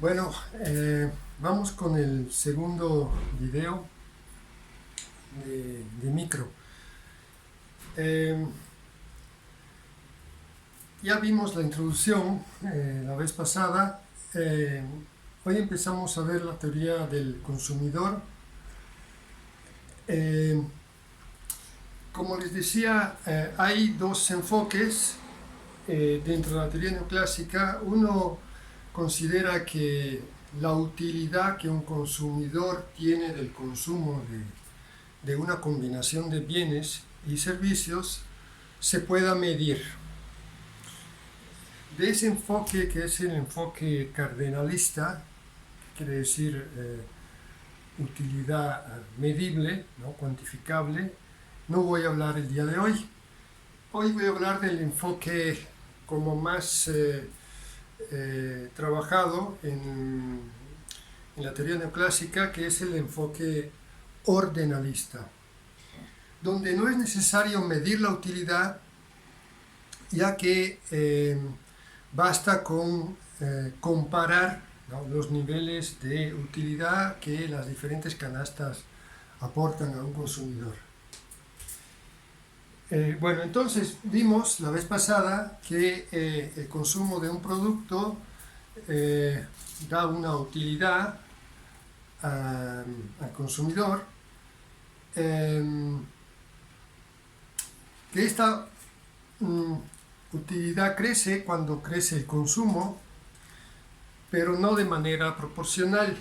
Bueno, vamos con el segundo video de micro. Ya vimos la introducción la vez pasada. Hoy empezamos a ver la teoría del consumidor. Como les decía, hay dos enfoques dentro de la teoría neoclásica. Uno considera que la utilidad que un consumidor tiene del consumo de una combinación de bienes y servicios se pueda medir. De ese enfoque, que es el enfoque cardenalista, quiere decir utilidad medible, ¿no? Cuantificable, no voy a hablar el día de hoy. Hoy voy a hablar del enfoque como más trabajado en la teoría neoclásica, que es el enfoque ordenalista, donde no es necesario medir la utilidad, ya que basta con comparar, ¿no?, los niveles de utilidad que las diferentes canastas aportan a un consumidor. Bueno, entonces vimos la vez pasada que el consumo de un producto da una utilidad al consumidor, que esta utilidad crece cuando crece el consumo, pero no de manera proporcional.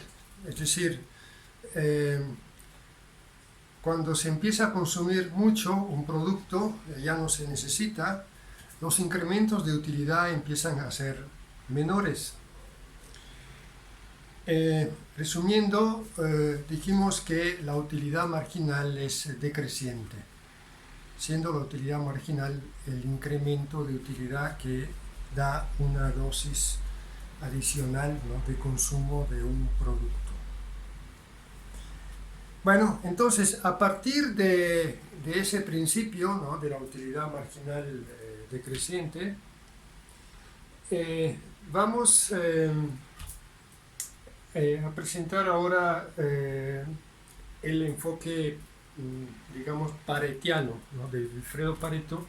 Es decir, cuando se empieza a consumir mucho un producto, ya no se necesita, los incrementos de utilidad empiezan a ser menores. Resumiendo, dijimos que la utilidad marginal es decreciente, siendo la utilidad marginal el incremento de utilidad que da una dosis adicional, ¿no?, de consumo de un producto. Bueno, entonces, a partir de ese principio, ¿no?, de la utilidad marginal decreciente, vamos a presentar ahora el enfoque, digamos, paretiano, ¿no?, de Vilfredo Pareto,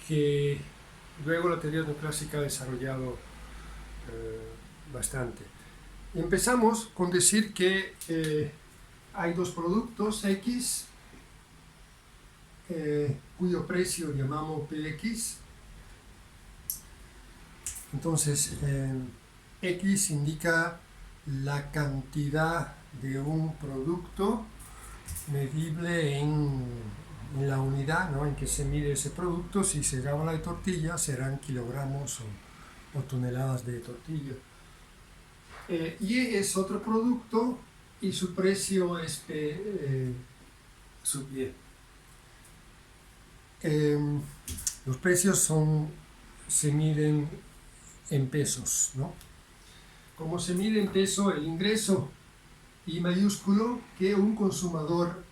que luego la teoría neoclásica ha desarrollado bastante. Empezamos con decir que hay dos productos X, cuyo precio llamamos PX. Entonces, X indica la cantidad de un producto medible en la unidad, ¿no?, en que se mide ese producto. Si se habla de tortilla, serán kilogramos o toneladas de tortilla. Y es otro producto y su precio es P sub Y. Los precios se miden en pesos, ¿no? Como se mide en peso el ingreso I mayúsculo que un consumidor,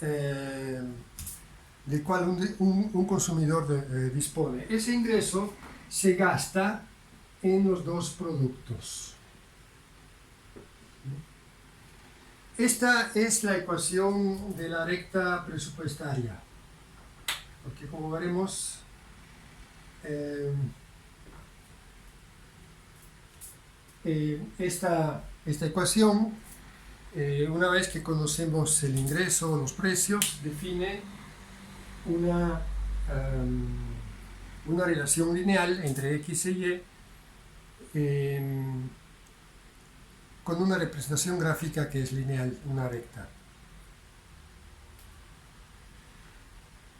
del cual un consumidor dispone. Ese ingreso se gasta en los dos productos. Esta es la ecuación de la recta presupuestaria, porque como veremos, esta ecuación, una vez que conocemos el ingreso o los precios, define una relación lineal entre X y Y, con una representación gráfica que es lineal, una recta.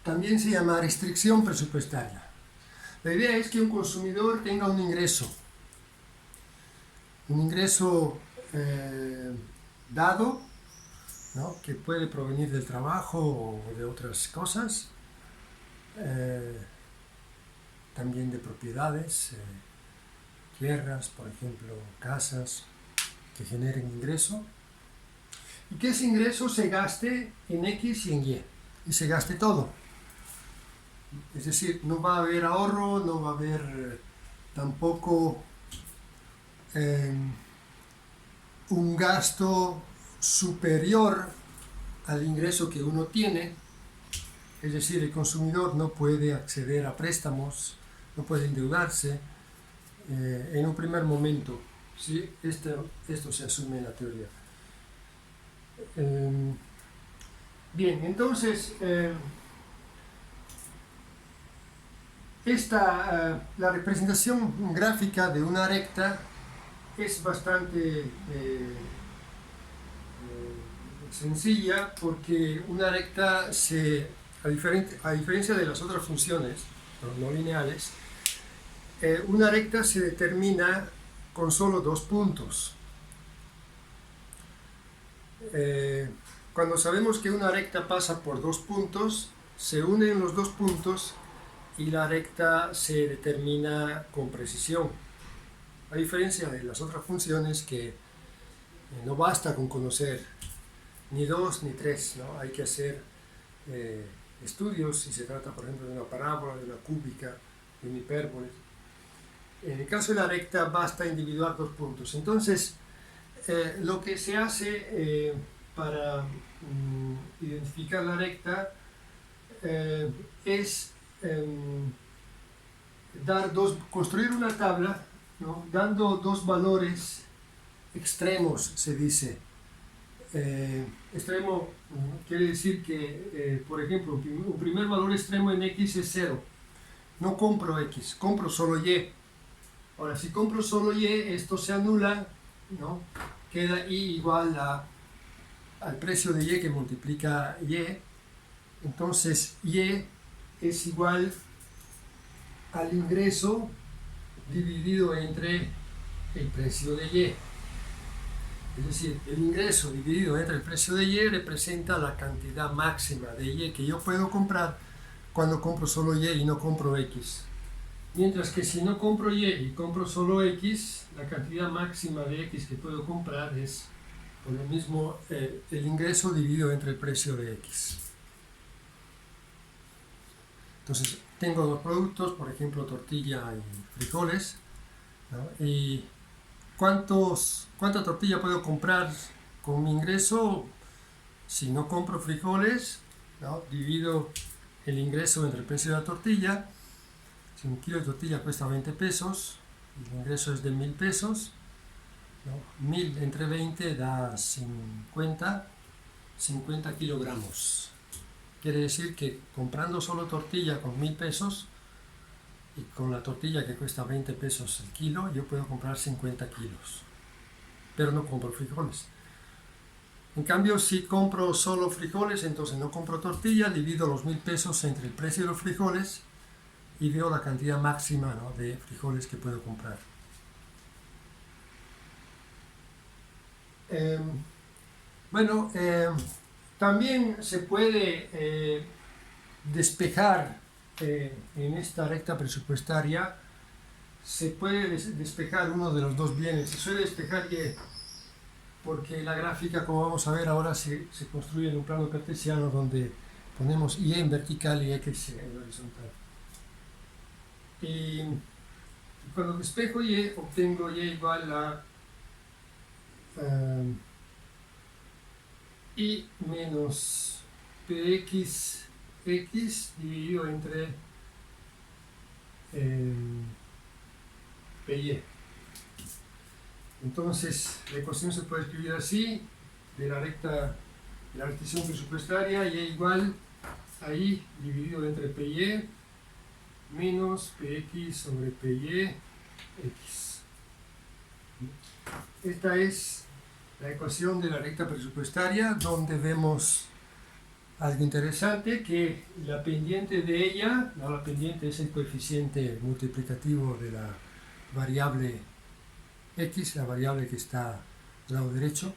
También se llama restricción presupuestaria. La idea es que un consumidor tenga un ingreso dado, ¿no?, que puede provenir del trabajo o de otras cosas, también de propiedades, tierras, por ejemplo, casas, que generen ingreso, y que ese ingreso se gaste en X y en Y se gaste todo. Es decir, no va a haber ahorro, no va a haber tampoco eh, un gasto superior al ingreso que uno tiene, es decir, el consumidor no puede acceder a préstamos, no puede endeudarse en un primer momento. ¿Sí? Esto se asume en la teoría. Bien, entonces, la representación gráfica de una recta es bastante sencilla, porque una recta a diferencia de las otras funciones no lineales, una recta se determina con solo dos puntos. Cuando sabemos que una recta pasa por dos puntos, se unen los dos puntos y la recta se determina con precisión. A diferencia de las otras funciones que no basta con conocer ni dos ni tres, ¿no? Hay que hacer estudios si se trata, por ejemplo, de una parábola, de una cúbica, de un hipérbole. En el caso de la recta basta individuar dos puntos. Entonces, lo que se hace para identificar la recta es construir una tabla, ¿no? Dando dos valores extremos, se dice. Extremo quiere decir que, por ejemplo, un primer valor extremo en x es 0. No compro x, compro solo y. Ahora, si compro solo y, esto se anula, ¿no? Queda y igual al precio de y que multiplica y. Entonces, y es igual al ingreso dividido entre el precio de y. Es decir, el ingreso dividido entre el precio de y representa la cantidad máxima de y que yo puedo comprar cuando compro solo y no compro x. Mientras que si no compro y compro solo x, la cantidad máxima de x que puedo comprar es por lo mismo el ingreso dividido entre el precio de x. Entonces tengo dos productos, por ejemplo tortilla y frijoles, ¿no? Y ¿cuánta tortilla puedo comprar con mi ingreso? Si no compro frijoles, ¿no? Divido el ingreso entre el precio de la tortilla. Si un kilo de tortilla cuesta 20 pesos, el ingreso es de 1000 pesos, ¿no? 1000 entre 20 da 50 kilogramos. Quiere decir que comprando solo tortilla con 1000 pesos y con la tortilla que cuesta 20 pesos el kilo, yo puedo comprar 50 kilos, pero no compro frijoles. En cambio, si compro solo frijoles, entonces no compro tortilla, divido los 1000 pesos entre el precio de los frijoles y veo la cantidad máxima, ¿no? de frijoles que puedo comprar. También se puede despejar en esta recta presupuestaria, se puede despejar uno de los dos bienes. Se suele despejar y, porque la gráfica, como vamos a ver ahora, se construye en un plano cartesiano donde ponemos y en vertical y x en horizontal. Y cuando despejo y, obtengo y igual a y menos px x dividido entre py. Entonces la ecuación se puede escribir así: de la rectificación presupuestaria, y igual a y dividido entre py menos px sobre py x. Esta es la ecuación de la recta presupuestaria, donde vemos algo interesante, que la pendiente de ella, no, la pendiente es el coeficiente multiplicativo de la variable x, la variable que está al lado derecho.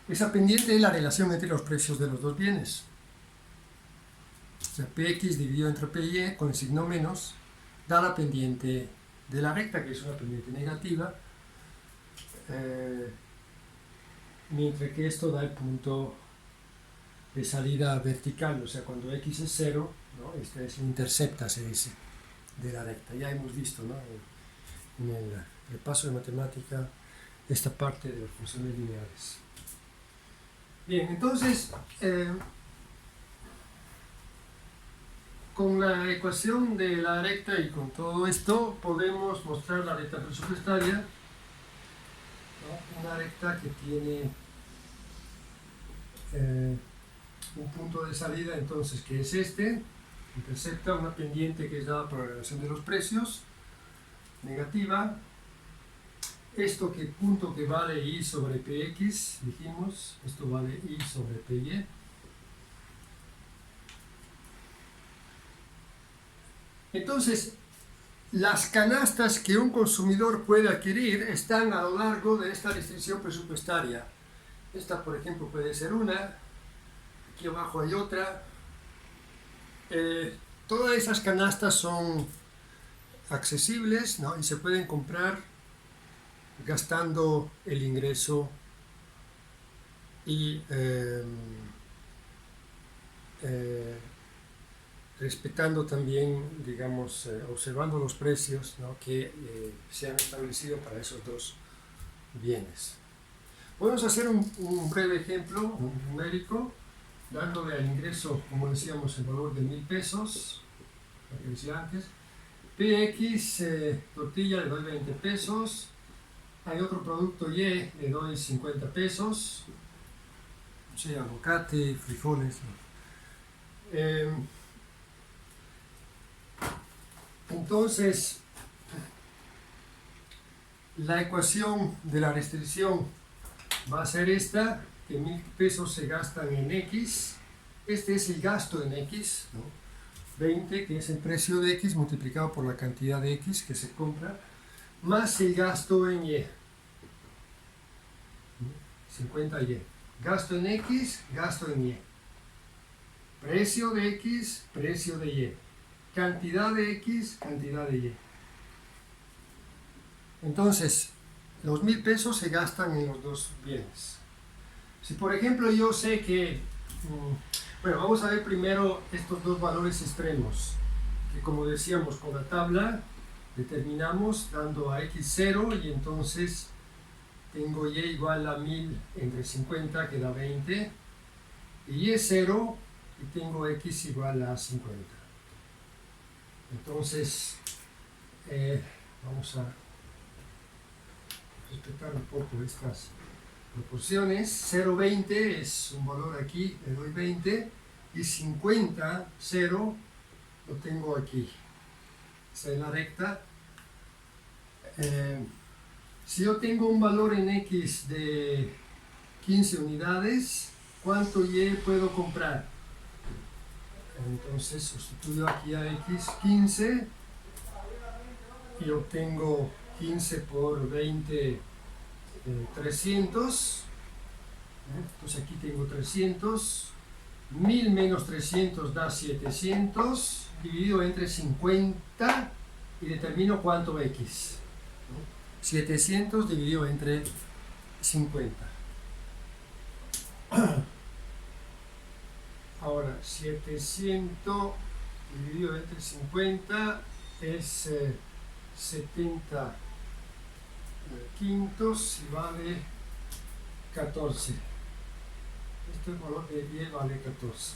Esa pendiente es la relación entre los precios de los dos bienes. O sea, px dividido entre py con el signo menos da la pendiente de la recta, que es una pendiente negativa, mientras que esto da el punto de salida vertical, o sea, cuando x es 0, ¿no? Esta es la intercepta, se dice, de la recta. Ya hemos visto, ¿no? en el repaso de matemática esta parte de las funciones lineales. Bien, entonces, con la ecuación de la recta y con todo esto podemos mostrar la recta presupuestaria, ¿no? Una recta que tiene un punto de salida, entonces, que es este, intercepta una pendiente que es dada por la relación de los precios, negativa. Esto que punto que vale I sobre Px, dijimos, esto vale I sobre Py. Entonces, las canastas que un consumidor puede adquirir están a lo largo de esta restricción presupuestaria. Esta, por ejemplo, puede ser una, aquí abajo hay otra. Todas esas canastas son accesibles, ¿no? Y se pueden comprar gastando el ingreso y respetando también, digamos, observando los precios, ¿no? Que se han establecido para esos dos bienes. Podemos hacer un breve ejemplo, un numérico, dándole al ingreso, como decíamos, el valor de 1000 pesos, lo que decía antes. PX, tortilla, le doy 20 pesos. Hay otro producto Y, le doy 50 pesos. No sé, aguacate, frijoles, ¿no? Entonces, la ecuación de la restricción va a ser esta, que 1000 pesos se gastan en X. Este es el gasto en X, ¿no? 20, que es el precio de X multiplicado por la cantidad de X que se compra, más el gasto en Y. 50Y. Gasto en X, gasto en Y. Precio de X, precio de Y. Cantidad de X, cantidad de Y. Entonces, los 1000 pesos se gastan en los dos bienes. Si por ejemplo yo sé que, bueno, vamos a ver primero estos dos valores extremos, que como decíamos con la tabla, determinamos dando a X0 y entonces tengo Y igual a 1000 entre 50 que da 20, y Y0 y tengo X igual a 50. Entonces, vamos a respetar un poco estas proporciones. 0,20 es un valor aquí, le doy 20, y 50, 0, lo tengo aquí. Esa es la recta. Si yo tengo un valor en X de 15 unidades, ¿cuánto Y puedo comprar? Entonces sustituyo aquí a X 15 y obtengo 15 por 20, 300. Entonces aquí tengo 300. 1000 menos 300 da 700, dividido entre 50 y determino cuánto X. 700 dividido entre 50. Ahora, 700 dividido entre 50 es 70 quintos y vale 14. Este valor de Y vale 14.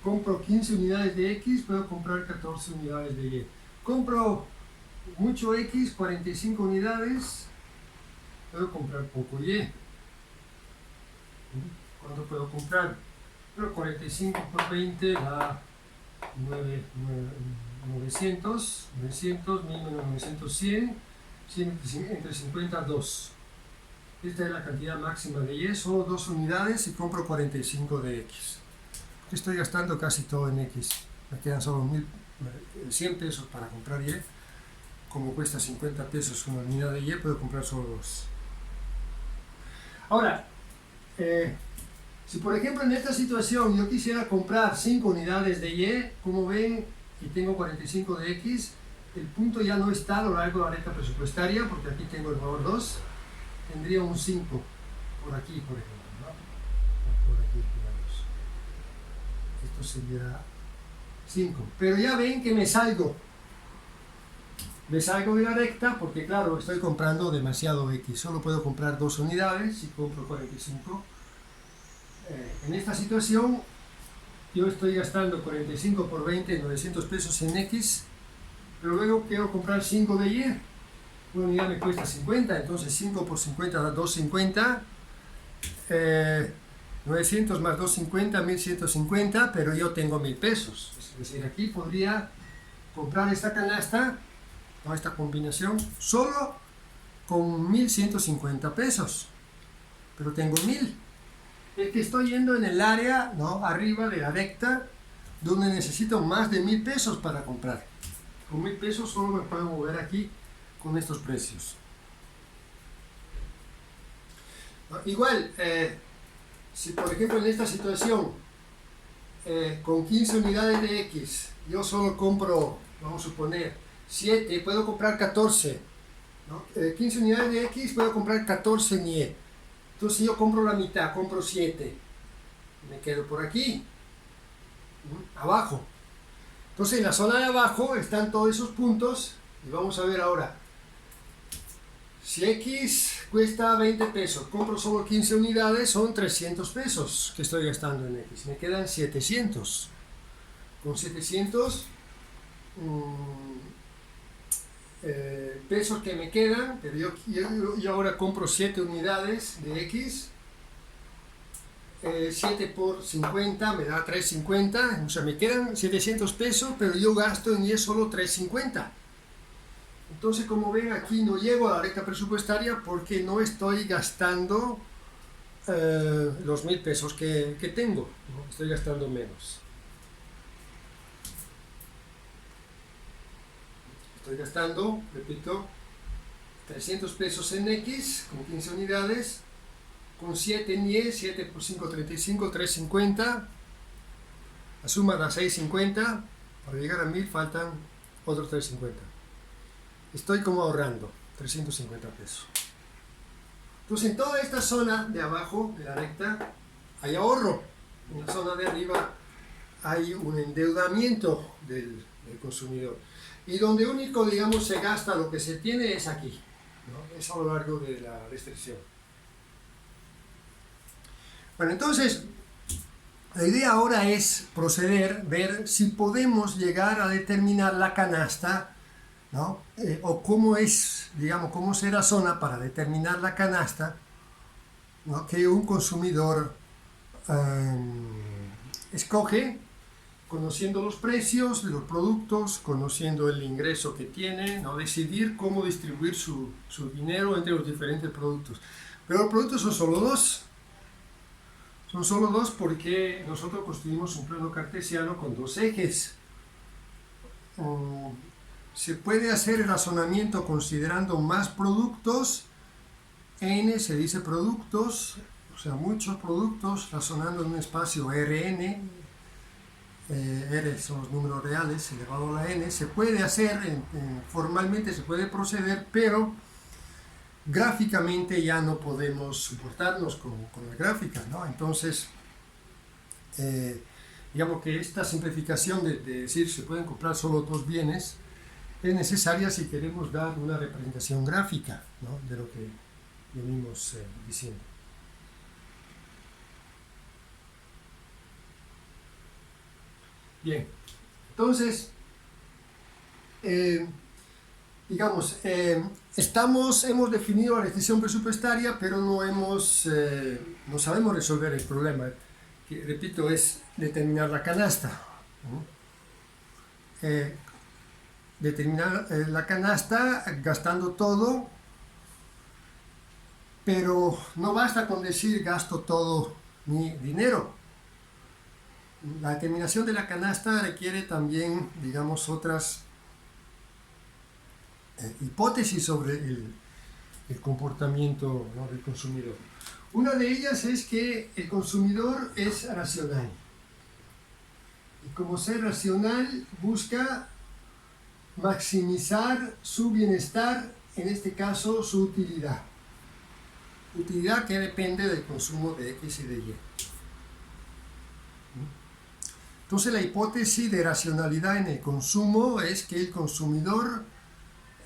Compro 15 unidades de X, puedo comprar 14 unidades de Y. Compro mucho X, 45 unidades, puedo comprar poco Y. ¿Cuánto puedo comprar? Pero 45 por 20 da 900, 900, 1000 menos 900, 100, 100 entre 50, 2. Esta es la cantidad máxima de Y, solo 2 unidades y compro 45 de X. Estoy gastando casi todo en X. Me quedan solo 100 pesos para comprar Y. Como cuesta 50 pesos una unidad de Y, puedo comprar solo 2. Ahora, si por ejemplo en esta situación yo quisiera comprar 5 unidades de Y, como ven, y tengo 45 de X, el punto ya no está a lo largo de la recta presupuestaria, porque aquí tengo el valor 2, tendría un 5 por aquí, por ejemplo, ¿no? Por aquí, digamos. Esto sería 5. Pero ya ven que me salgo. Me salgo de la recta porque, claro, estoy comprando demasiado X. Solo puedo comprar 2 unidades si compro 45. En esta situación, yo estoy gastando 45 por 20, 900 pesos en X, pero luego quiero comprar 5 de Y. Una unidad me cuesta 50, entonces 5 por 50 da 250. 900 más 250, 1150, pero yo tengo 1000 pesos. Es decir, aquí podría comprar esta canasta, o esta combinación, solo con 1150 pesos. Pero tengo 1000. Es que estoy yendo en el área, ¿no?, arriba de la recta, donde necesito más de 1000 pesos para comprar. Con 1000 pesos solo me puedo mover aquí con estos precios. Igual, si por ejemplo en esta situación, con 15 unidades de X, yo solo compro, vamos a suponer, 7, puedo comprar 14, ¿no? 15 unidades de X, puedo comprar 14 en Y. Entonces yo compro la mitad, compro 7, me quedo por aquí, abajo. Entonces en la zona de abajo están todos esos puntos, y vamos a ver ahora. Si X cuesta 20 pesos, compro solo 15 unidades, son 300 pesos que estoy gastando en X. Me quedan 700. Con 700 pesos que me quedan, pero yo ahora compro 7 unidades de X. 7 por 50 me da 350, o sea, me quedan 700 pesos, pero yo gasto en Y solo 350. Entonces, como ven, aquí no llego a la recta presupuestaria porque no estoy gastando los 1000 pesos que tengo, ¿no? Estoy gastando menos. Estoy gastando, repito, 300 pesos en X con 15 unidades, con 7 en Y, 7 por 5, 35, 350. La suma da 650. Para llegar a 1000 faltan otros 350. Estoy como ahorrando 350 pesos. Entonces en toda esta zona de abajo de la recta hay ahorro. En la zona de arriba hay un endeudamiento del consumidor. Y donde único, digamos, se gasta lo que se tiene es aquí, ¿no? Es a lo largo de la restricción. Bueno, entonces la idea ahora es proceder, ver si podemos llegar a determinar la canasta, ¿no? O cómo es, digamos, cómo será la zona para determinar la canasta, ¿no?, que un consumidor escoge, conociendo los precios de los productos, conociendo el ingreso que tiene, ¿no?, decidir cómo distribuir su dinero entre los diferentes productos. Pero los productos son solo dos. Son solo dos porque nosotros construimos un plano cartesiano con dos ejes. Se puede hacer el razonamiento considerando más productos. N se dice productos, o sea, muchos productos, razonando en un espacio Rn. R son los números reales elevado a la n. Se puede hacer, formalmente se puede proceder, pero gráficamente ya no podemos soportarnos con la gráfica, ¿no? Entonces, digamos que esta simplificación de decir se pueden comprar solo dos bienes es necesaria si queremos dar una representación gráfica, ¿no?, de lo que venimos diciendo. Bien, entonces, digamos, hemos definido la restricción presupuestaria, pero no sabemos resolver el problema, que, repito, es determinar la canasta, ¿no? Determinar la canasta gastando todo, pero no basta con decir gasto todo mi dinero. La determinación de la canasta requiere también, digamos, otras hipótesis sobre el comportamiento, ¿no?, del consumidor. Una de ellas es que el consumidor es racional. Y como ser racional, busca maximizar su bienestar, en este caso su utilidad. Utilidad que depende del consumo de X y de Y. Entonces la hipótesis de racionalidad en el consumo es que el consumidor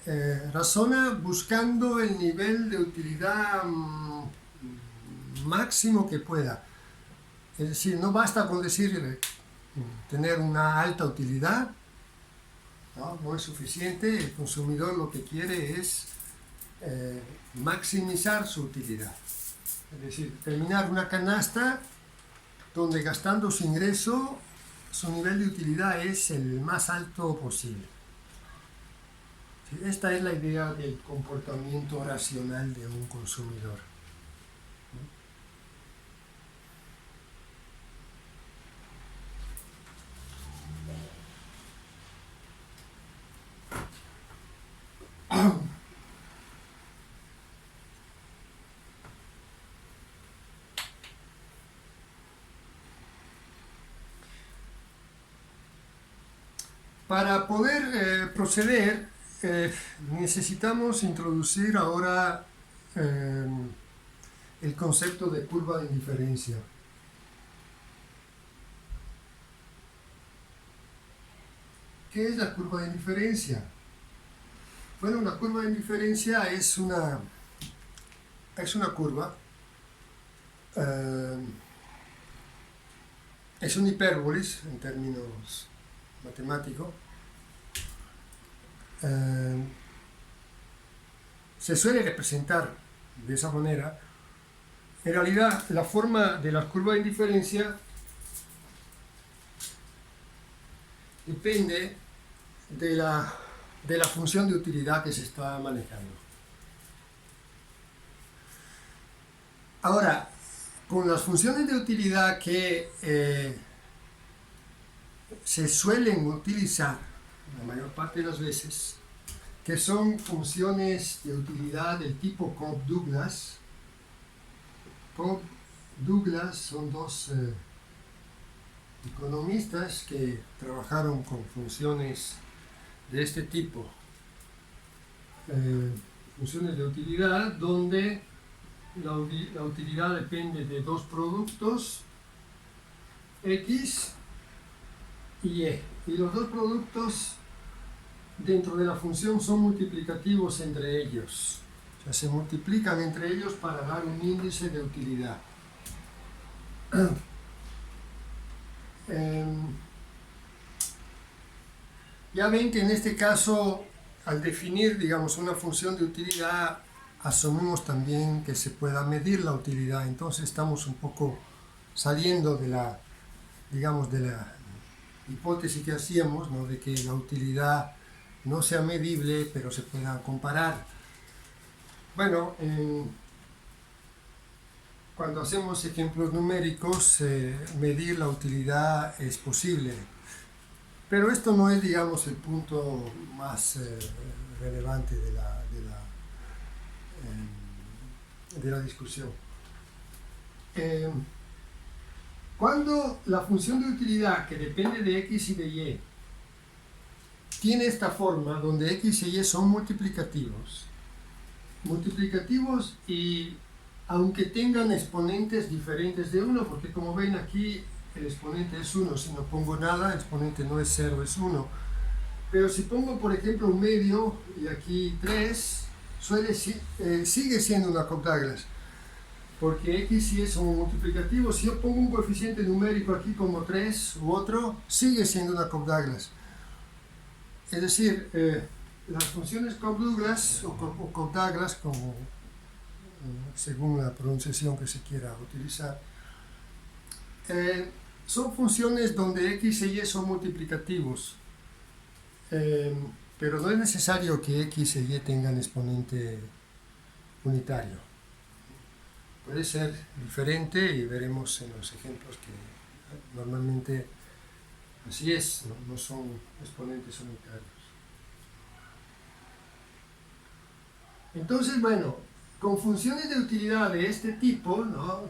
razona buscando el nivel de utilidad máximo que pueda. Es decir, no basta con decir tener una alta utilidad, no es suficiente. El consumidor lo que quiere es maximizar su utilidad. Es decir, terminar una canasta donde gastando su ingreso, su nivel de utilidad es el más alto posible. Esta es la idea del comportamiento racional de un consumidor. Para poder proceder, necesitamos introducir ahora el concepto de curva de indiferencia. ¿Qué es la curva de indiferencia? Bueno, una curva de indiferencia es una curva, es un hipérbolis en términos matemáticos. Se suele representar de esa manera. En realidad, la forma de la curva de indiferencia depende de la función de utilidad que se está manejando. Ahora, con las funciones de utilidad que se suelen utilizar la mayor parte de las veces, que son funciones de utilidad del tipo Cobb-Douglas. Cobb-Douglas son dos economistas que trabajaron con funciones de este tipo, funciones de utilidad donde la utilidad depende de dos productos, X y Y, y los dos productos dentro de la función son multiplicativos entre ellos, o sea, se multiplican entre ellos para dar un índice de utilidad. Ya ven que en este caso, al definir, digamos, una función de utilidad, asumimos también que se pueda medir la utilidad. Entonces estamos un poco saliendo de la, digamos, de la hipótesis que hacíamos, ¿no?, de que la utilidad no sea medible, pero se pueda comparar. Bueno, cuando hacemos ejemplos numéricos, medir la utilidad es posible. Pero esto no es, digamos, el punto más relevante de la discusión. Cuando la función de utilidad, que depende de X y de Y, tiene esta forma donde X y Y son multiplicativos y aunque tengan exponentes diferentes de 1, porque como ven aquí el exponente es 1, si no pongo nada el exponente no es 0, es 1, pero si pongo por ejemplo un medio y aquí 3, sigue siendo una Cobb-Douglas, porque X y Y son multiplicativos. Si yo pongo un coeficiente numérico aquí como 3 u otro, sigue siendo una Cobb-Douglas. Es decir, las funciones Cobb-Douglas o Cobb-Douglas, como según la pronunciación que se quiera utilizar, son funciones donde X y Y son multiplicativos, pero no es necesario que X y Y tengan exponente unitario. Puede ser diferente y veremos en los ejemplos que normalmente así es, no son exponentes unitarios. Entonces, bueno, con funciones de utilidad de este tipo, ¿no?,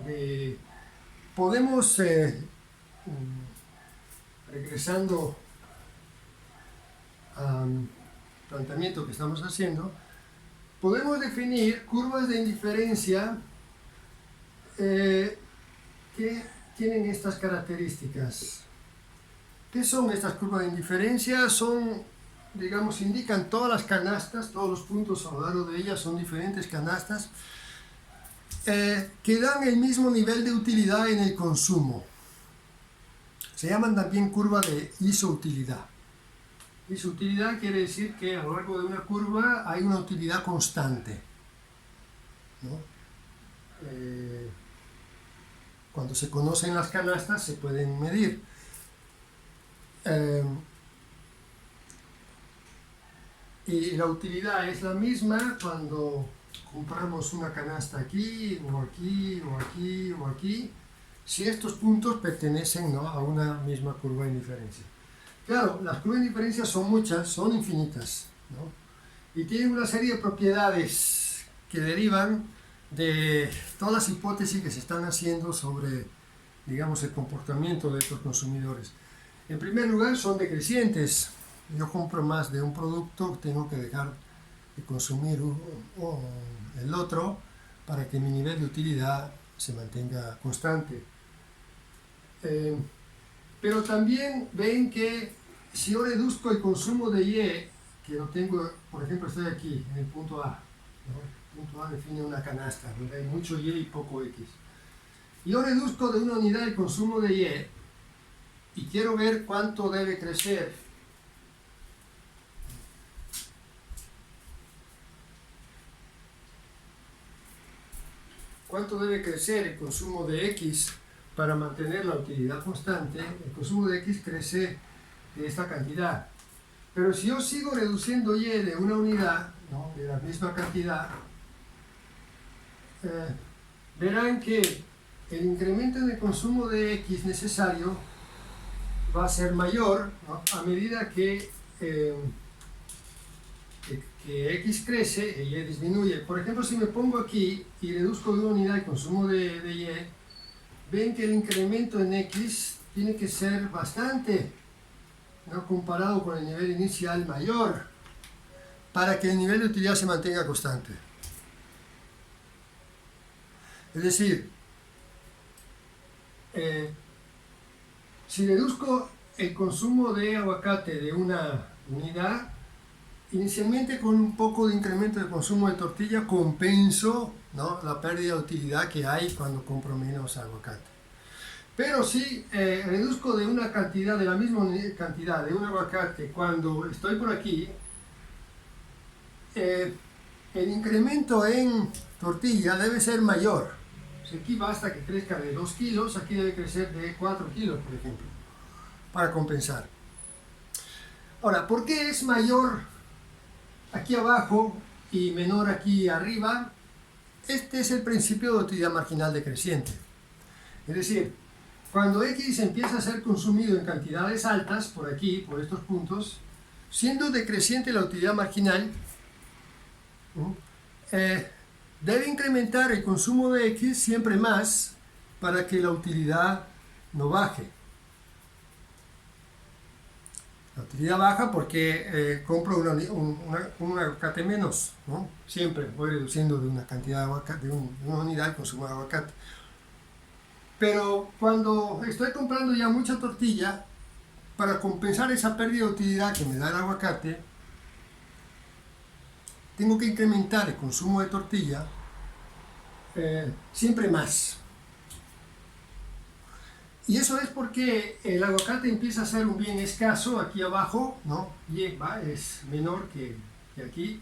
podemos, regresando al planteamiento que estamos haciendo, podemos definir curvas de indiferencia que tienen estas características. ¿Qué son estas curvas de indiferencia? Son digamos, indican todas las canastas, todos los puntos a lo largo de ellas son diferentes canastas que dan el mismo nivel de utilidad en el consumo. Se llaman también curva de isoutilidad. Isoutilidad quiere decir que a lo largo de una curva hay una utilidad constante, ¿no? Cuando se conocen las canastas se pueden medir. Y la utilidad es la misma cuando compramos una canasta aquí, o aquí, o aquí, o aquí, si estos puntos pertenecen, ¿no?, a una misma curva de indiferencia. Claro, las curvas de indiferencia son muchas, son infinitas, ¿no? Y tienen una serie de propiedades que derivan de todas las hipótesis que se están haciendo sobre, digamos, el comportamiento de estos consumidores. En primer lugar, son decrecientes. Yo compro más de un producto, tengo que dejar de consumir el otro para que mi nivel de utilidad se mantenga constante. Pero también ven que si yo reduzco el consumo de Y, que lo tengo, por ejemplo, estoy aquí en el punto A, ¿no? El punto A define una canasta donde hay mucho Y y poco X. Yo reduzco de una unidad el consumo de Y quiero ver cuánto debe crecer. ¿Cuánto debe crecer el consumo de X para mantener la utilidad constante? El consumo de X crece de esta cantidad. Pero si yo sigo reduciendo Y de una unidad, ¿no?, de la misma cantidad, verán que el incremento en el consumo de X necesario va a ser mayor, ¿no?, a medida que X crece y Y disminuye. Por ejemplo, si me pongo aquí y reduzco de una unidad el consumo de Y, ven que el incremento en X tiene que ser bastante, ¿no?, comparado con el nivel inicial, mayor, para que el nivel de utilidad se mantenga constante. Es decir, si reduzco el consumo de aguacate de una unidad, inicialmente con un poco de incremento de consumo de tortilla compenso, ¿no?, la pérdida de utilidad que hay cuando compro menos aguacate. Pero si reduzco de una cantidad, de la misma cantidad de un aguacate cuando estoy por aquí, el incremento en tortilla debe ser mayor. Si aquí basta que crezca de 2 kilos, aquí debe crecer de 4 kilos, por ejemplo, para compensar. Ahora, ¿por qué es mayor aquí abajo y menor aquí arriba? Este es el principio de utilidad marginal decreciente. Es decir, cuando X empieza a ser consumido en cantidades altas, por aquí, por estos puntos, siendo decreciente la utilidad marginal, debe incrementar el consumo de X siempre más para que la utilidad no baje. La utilidad baja porque compro un aguacate menos, ¿no? Siempre voy reduciendo de una cantidad de aguacate, de una unidad el consumo de aguacate. Pero cuando estoy comprando ya mucha tortilla, para compensar esa pérdida de utilidad que me da el aguacate, tengo que incrementar el consumo de tortilla siempre más. Y eso es porque el aguacate empieza a ser un bien escaso aquí abajo, ¿no? Y es menor que aquí.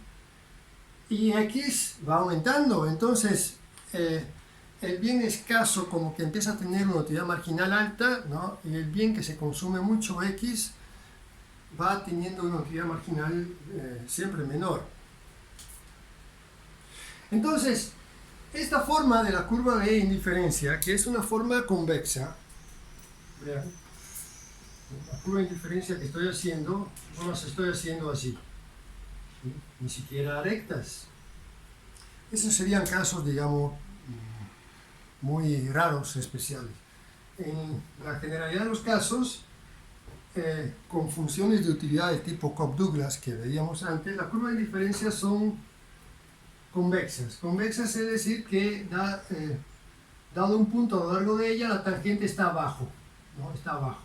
Y X va aumentando. Entonces, el bien escaso como que empieza a tener una utilidad marginal alta, ¿no? Y el bien que se consume mucho, X, va teniendo una utilidad marginal siempre menor. Entonces, esta forma de la curva de indiferencia, que es una forma convexa, vean, la curva de indiferencia que estoy haciendo, no las estoy haciendo así, ¿sí?, ni siquiera rectas. Esos serían casos, digamos, muy raros, especiales. En la generalidad de los casos, con funciones de utilidad de tipo Cobb-Douglas que veíamos antes, la curva de indiferencia son convexas. Convexas es decir que dado un punto a lo largo de ella, la tangente está abajo, ¿no? Está abajo,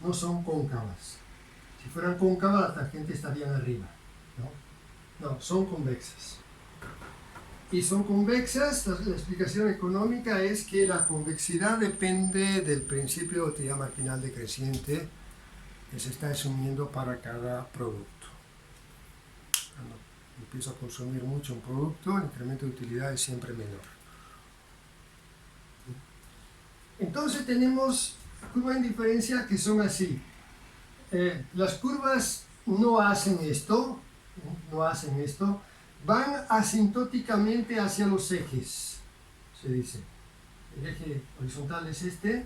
no son cóncavas, Si fueran cóncavas, las tangentes estarían arriba, ¿no? No, son convexas. Y son convexas, la explicación económica es que la convexidad depende del principio de utilidad marginal decreciente que se está asumiendo para cada producto. Cuando empiezo a consumir mucho un producto, el incremento de utilidad es siempre menor. Entonces tenemos curvas de indiferencia que son así. Las curvas no hacen esto, van asintóticamente hacia los ejes, se dice. El eje horizontal es este,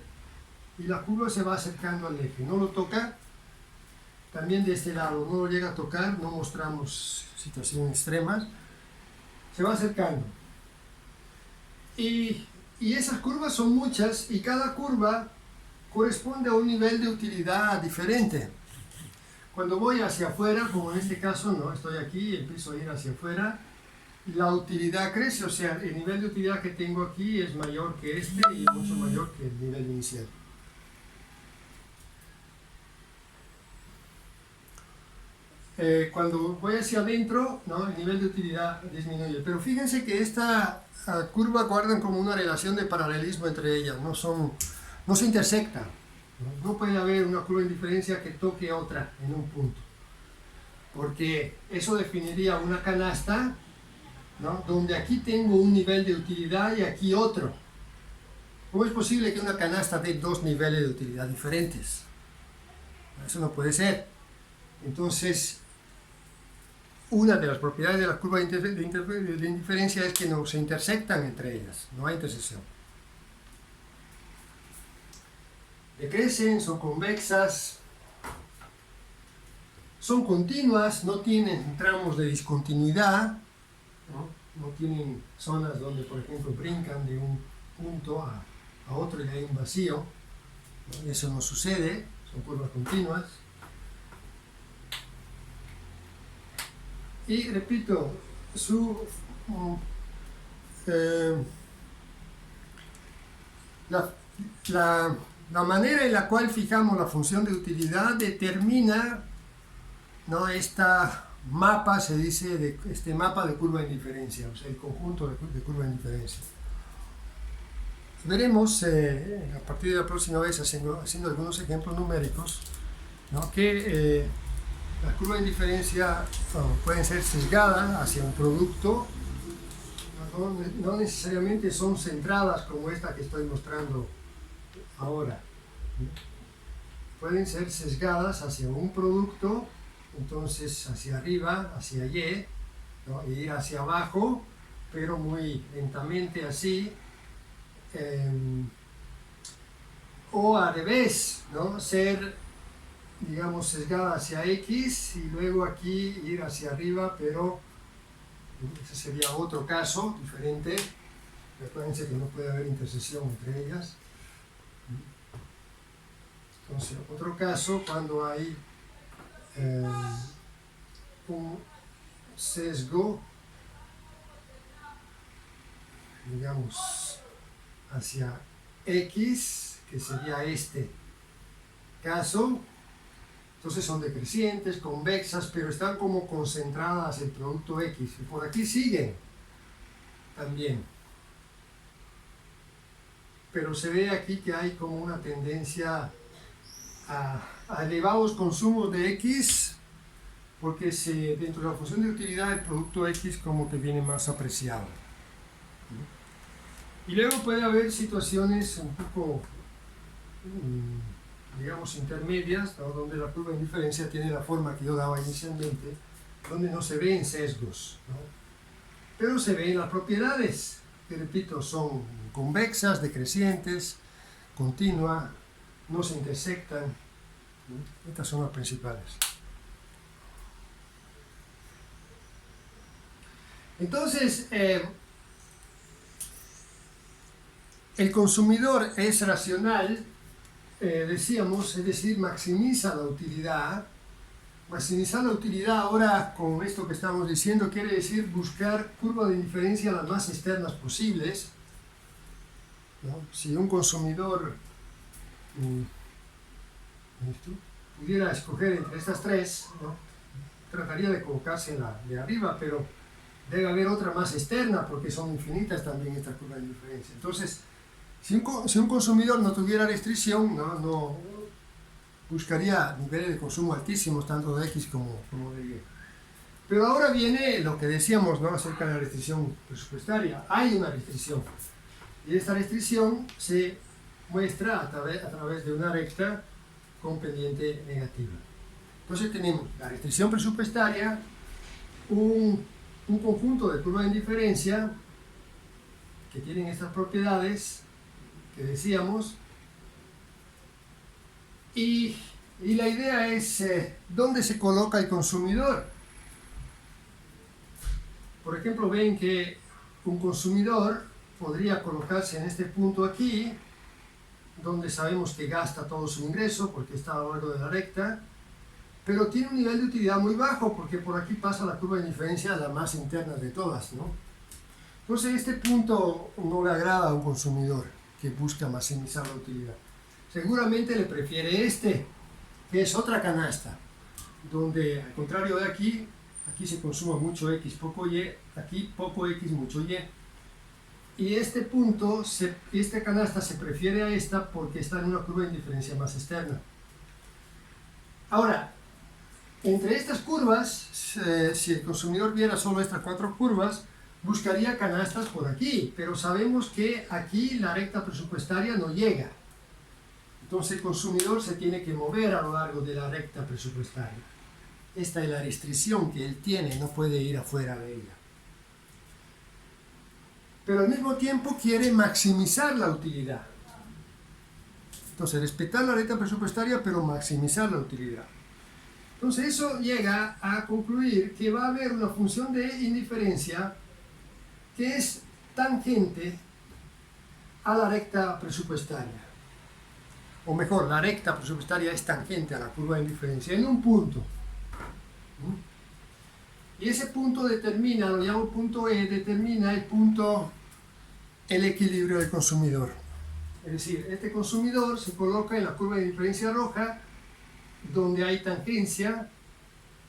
y la curva se va acercando al eje, no lo toca. También de este lado no lo llega a tocar, no mostramos situaciones extremas, se va acercando. Y esas curvas son muchas, y cada curva corresponde a un nivel de utilidad diferente. Cuando voy hacia afuera, como en este caso, no, estoy aquí, empiezo a ir hacia afuera, la utilidad crece, o sea, el nivel de utilidad que tengo aquí es mayor que este y mucho mayor que el nivel inicial. Cuando voy hacia adentro, ¿no?, el nivel de utilidad disminuye. Pero fíjense que esta curva guardan como una relación de paralelismo entre ellas, no se intersectan. No puede haber una curva de indiferencia que toque a otra en un punto, porque eso definiría una canasta, ¿no?, donde aquí tengo un nivel de utilidad y aquí otro. ¿Cómo es posible que una canasta dé dos niveles de utilidad diferentes? Eso no puede ser. Entonces, una de las propiedades de la curva de indiferencia es que no se intersectan entre ellas, no hay intersección. Decrecen, son convexas, son continuas, no tienen tramos de discontinuidad, no tienen zonas donde, por ejemplo, brincan de un punto a otro y hay un vacío, ¿no? Eso no sucede, son curvas continuas. Y repito, la manera en la cual fijamos la función de utilidad determina, ¿no?, esta mapa, se dice, este mapa de curva de indiferencia, o sea, el conjunto de curva de indiferencia. Veremos a partir de la próxima vez, haciendo algunos ejemplos numéricos, ¿no?, que las curvas de indiferencia pueden ser sesgadas hacia un producto, no necesariamente son centradas como esta que estoy mostrando ahora. Pueden ser sesgadas hacia un producto, entonces hacia arriba, hacia Y, ¿no?, y ir hacia abajo, pero muy lentamente así, o al revés, ¿no?, ser, digamos, sesgada hacia X y luego aquí ir hacia arriba, pero ese sería otro caso diferente. Recuérdense que no puede haber intersección entre ellas. Entonces, otro caso cuando hay un sesgo, digamos, hacia X, que sería este caso. Entonces son decrecientes, convexas, pero están como concentradas en el producto X. Y por aquí siguen también. Pero se ve aquí que hay como una tendencia a elevados consumos de X, porque dentro de la función de utilidad el producto X como que viene más apreciado. Y luego puede haber situaciones un poco, digamos, intermedias, ¿no?, donde la curva de indiferencia tiene la forma que yo daba inicialmente, donde no se ven sesgos, ¿no?, pero se ven las propiedades, que repito, son convexas, decrecientes, continua, no se intersectan, ¿no? Estas son las principales. Entonces, el consumidor es racional, decíamos, es decir, maximiza la utilidad. Maximizar la utilidad ahora con esto que estamos diciendo quiere decir buscar curvas de indiferencia las más externas posibles, ¿no? Si un consumidor pudiera escoger entre estas tres, ¿no? Trataría de colocarse en la de arriba, pero debe haber otra más externa porque son infinitas también estas curvas de diferencia. Entonces, si un consumidor no tuviera restricción, no buscaría niveles de consumo altísimos, tanto de X como de Y. Pero ahora viene lo que decíamos, ¿no?, acerca de la restricción presupuestaria. Hay una restricción. Y esta restricción se muestra a través de una recta con pendiente negativa. Entonces tenemos la restricción presupuestaria, un conjunto de curvas de indiferencia que tienen estas propiedades que decíamos, y la idea es dónde se coloca el consumidor. Por ejemplo, ven que un consumidor podría colocarse en este punto aquí, donde sabemos que gasta todo su ingreso porque está a lo largo de la recta, pero tiene un nivel de utilidad muy bajo porque por aquí pasa la curva de diferencia, la más interna de todas, ¿no? Entonces este punto no le agrada a un consumidor que busca maximizar la utilidad. Seguramente le prefiere este, que es otra canasta, donde al contrario de aquí se consuma mucho X, poco Y, aquí poco X, mucho Y. Y este punto, esta canasta se prefiere a esta porque está en una curva de indiferencia más externa. Ahora, entre estas curvas, si el consumidor viera solo estas cuatro curvas, buscaría canastas por aquí, pero sabemos que aquí la recta presupuestaria no llega. Entonces el consumidor se tiene que mover a lo largo de la recta presupuestaria. Esta es la restricción que él tiene, no puede ir afuera de ella. Pero al mismo tiempo quiere maximizar la utilidad. Entonces, respetar la recta presupuestaria, pero maximizar la utilidad. Entonces, eso llega a concluir que va a haber una función de indiferencia que es tangente a la recta presupuestaria. O mejor, la recta presupuestaria es tangente a la curva de indiferencia en un punto. Y ese punto determina, lo llamo punto E, determina el equilibrio del consumidor. Es decir, este consumidor se coloca en la curva de diferencia roja, donde hay tangencia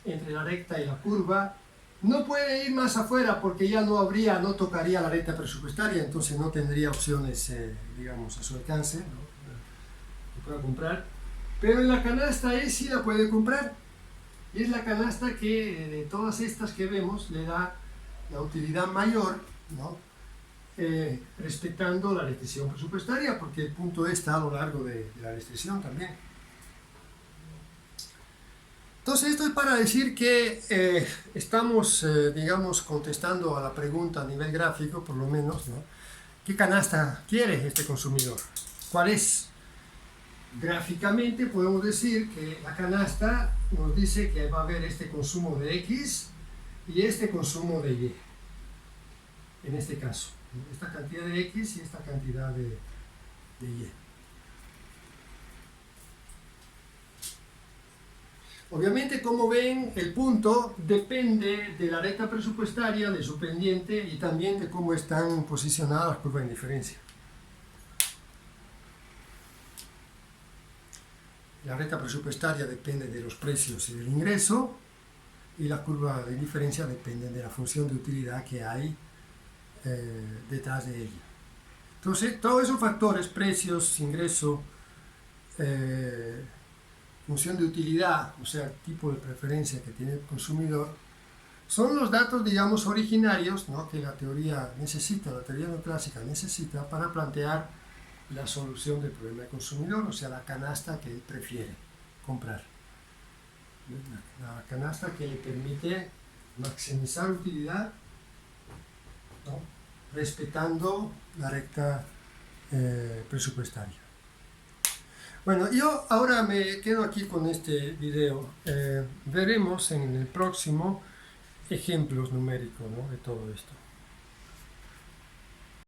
entre la recta y la curva. No puede ir más afuera porque ya no tocaría la recta presupuestaria, entonces no tendría opciones, digamos, a su alcance, ¿no?, que pueda comprar. Pero en la canasta E sí la puede comprar. Y es la canasta que de todas estas que vemos le da la utilidad mayor, ¿no?, respetando la restricción presupuestaria, porque el punto E está a lo largo de la restricción también. Entonces esto es para decir que estamos, digamos, contestando a la pregunta a nivel gráfico, por lo menos, ¿no?, ¿qué canasta quiere este consumidor? ¿Cuál es? Gráficamente podemos decir que la canasta nos dice que va a haber este consumo de X y este consumo de Y. En este caso, esta cantidad de X y esta cantidad de Y. Obviamente, como ven, el punto depende de la recta presupuestaria, de su pendiente y también de cómo están posicionadas las curvas de indiferencia. La recta presupuestaria depende de los precios y del ingreso, y la curva de diferencia depende de la función de utilidad que hay detrás de ella. Entonces, todos esos factores, precios, ingreso, función de utilidad, o sea, tipo de preferencia que tiene el consumidor, son los datos, digamos, originarios, ¿no?, que la teoría necesita, la teoría neoclásica necesita para plantear la solución del problema del consumidor, o sea, la canasta que él prefiere comprar. La canasta que le permite maximizar utilidad, ¿no?, respetando la recta presupuestaria. Bueno, yo ahora me quedo aquí con este video. Veremos en el próximo ejemplos numéricos, ¿no?, de todo esto.